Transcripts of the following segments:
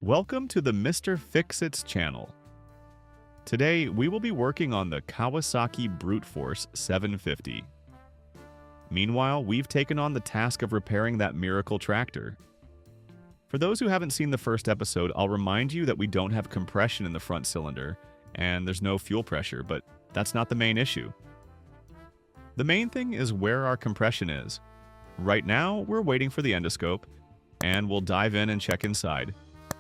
Welcome to the Mr Fixits channel. Today, we will be working on the Kawasaki Brute Force 750. Meanwhile, we've taken on the task of repairing that miracle tractor. For those who haven't seen the first episode, I'll remind you that we don't have compression in the front cylinder, and there's no fuel pressure, but that's not the main issue. The main thing is where our compression is. Right now, we're waiting for the endoscope, and we'll dive in and check inside.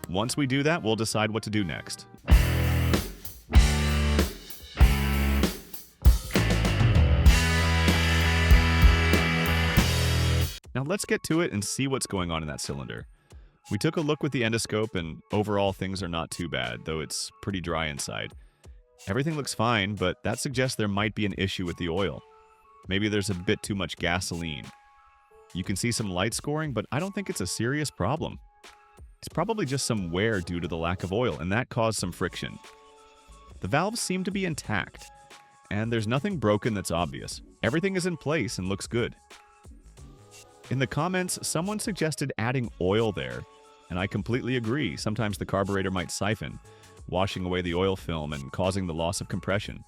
Once we do that, we'll decide what to do next. Now let's get to it and see what's going on in that cylinder. We took a look with the endoscope, and overall things are not too bad, though it's pretty dry inside. Everything looks fine, but that suggests there might be an issue with the oil. Maybe there's a bit too much gasoline. You can see some light scoring, but I don't think it's a serious problem. It's probably just some wear due to the lack of oil, and that caused some friction. The valves seem to be intact, and there's nothing broken that's obvious. Everything is in place and looks good. In the comments, someone suggested adding oil there, and I completely agree. Sometimes the carburetor might siphon, washing away the oil film and causing the loss of compression.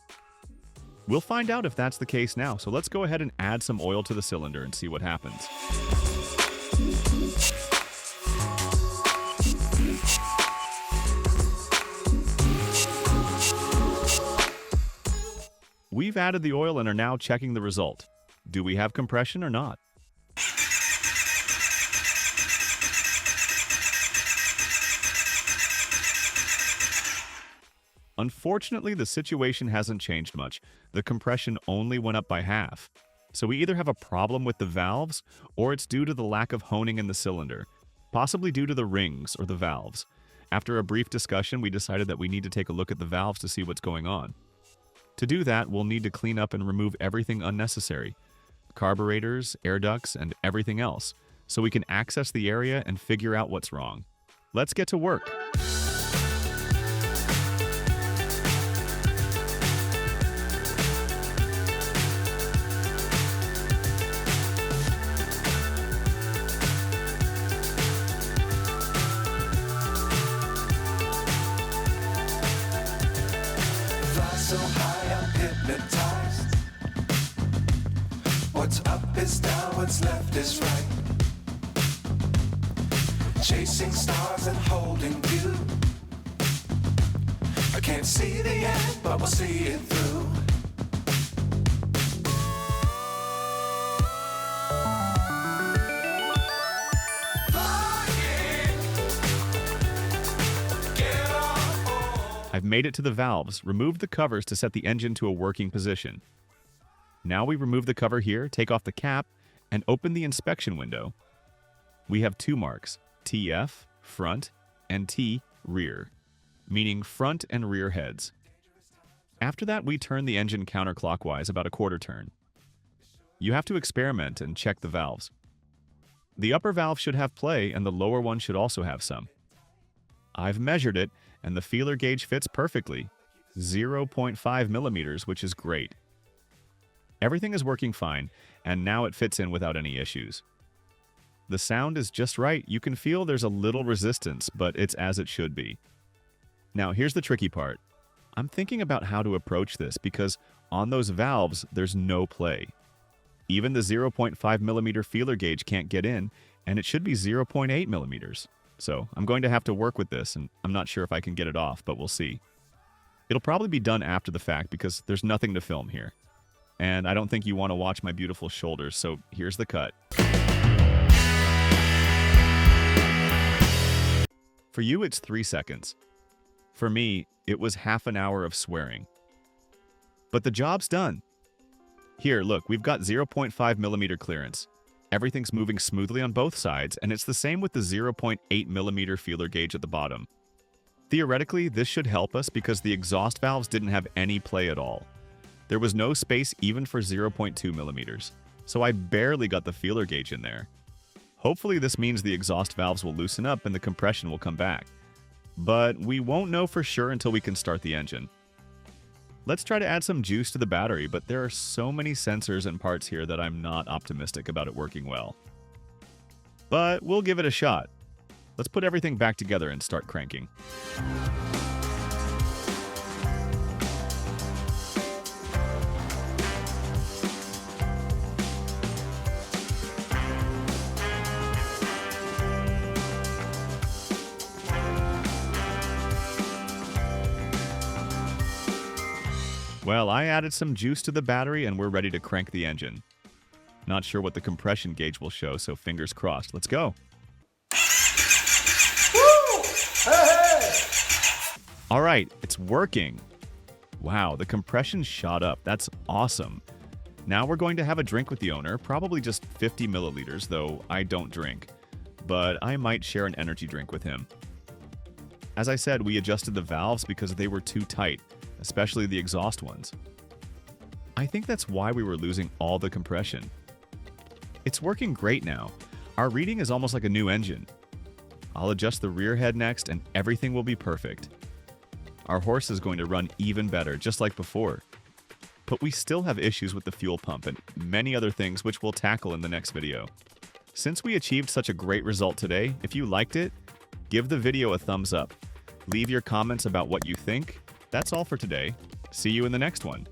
We'll find out if that's the case now, so let's go ahead and add some oil to the cylinder and see what happens. We've added the oil and are now checking the result. Do we have compression or not? Unfortunately, the situation hasn't changed much. The compression only went up by half. So we either have a problem with the valves, or it's due to the lack of honing in the cylinder, possibly due to the rings or the valves. After a brief discussion, we decided that we need to take a look at the valves to see what's going on. To do that, we'll need to clean up and remove everything unnecessary, carburetors, air ducts, and everything else, so we can access the area and figure out what's wrong. Let's get to work. So high I'm hypnotized. What's up is down, what's left is right. Chasing stars and holding you. I can't see the end, but we'll see it through. I've made it to the valves, removed the covers to set the engine to a working position. Now we remove the cover here, take off the cap, and open the inspection window. We have two marks, TF, front, and T, rear, meaning front and rear heads. After that, we turn the engine counterclockwise about a quarter turn. You have to experiment and check the valves. The upper valve should have play, and the lower one should also have some. I've measured it, and the feeler gauge fits perfectly, 0.5 millimeters, which is great. Everything is working fine, and now it fits in without any issues. The sound is just right. You can feel there's a little resistance, but it's as it should be. Now, here's the tricky part. I'm thinking about how to approach this because on those valves, there's no play. Even the 0.5 millimeter feeler gauge can't get in, and it should be 0.8 millimeters. So I'm going to have to work with this, and I'm not sure if I can get it off, but we'll see. It'll probably be done after the fact because there's nothing to film here. And I don't think you want to watch my beautiful shoulders, so here's the cut. For you, it's 3 seconds. For me, it was half an hour of swearing. But the job's done. Here, look, we've got 0.5 millimeter clearance. Everything's moving smoothly on both sides, and it's the same with the 0.8 millimeter feeler gauge at the bottom. Theoretically, this should help us because the exhaust valves didn't have any play at all. There was no space even for 0.2 millimeters, so I barely got the feeler gauge in there. Hopefully this means the exhaust valves will loosen up and the compression will come back. But we won't know for sure until we can start the engine. Let's try to add some juice to the battery, but there are so many sensors and parts here that I'm not optimistic about it working well. But we'll give it a shot. Let's put everything back together and start cranking. Well, I added some juice to the battery and we're ready to crank the engine. Not sure what the compression gauge will show, so fingers crossed. Let's go. Woo! Hey! All right, it's working. Wow, the compression shot up. That's awesome. Now we're going to have a drink with the owner, probably just 50 milliliters, though I don't drink. But I might share an energy drink with him. As I said, we adjusted the valves because they were too tight, especially the exhaust ones. I think that's why we were losing all the compression. It's working great now. Our reading is almost like a new engine. I'll adjust the rear head next and everything will be perfect. Our horse is going to run even better, just like before. But we still have issues with the fuel pump and many other things which we'll tackle in the next video. Since we achieved such a great result today, if you liked it, give the video a thumbs up. Leave your comments about what you think. That's all for today. See you in the next one.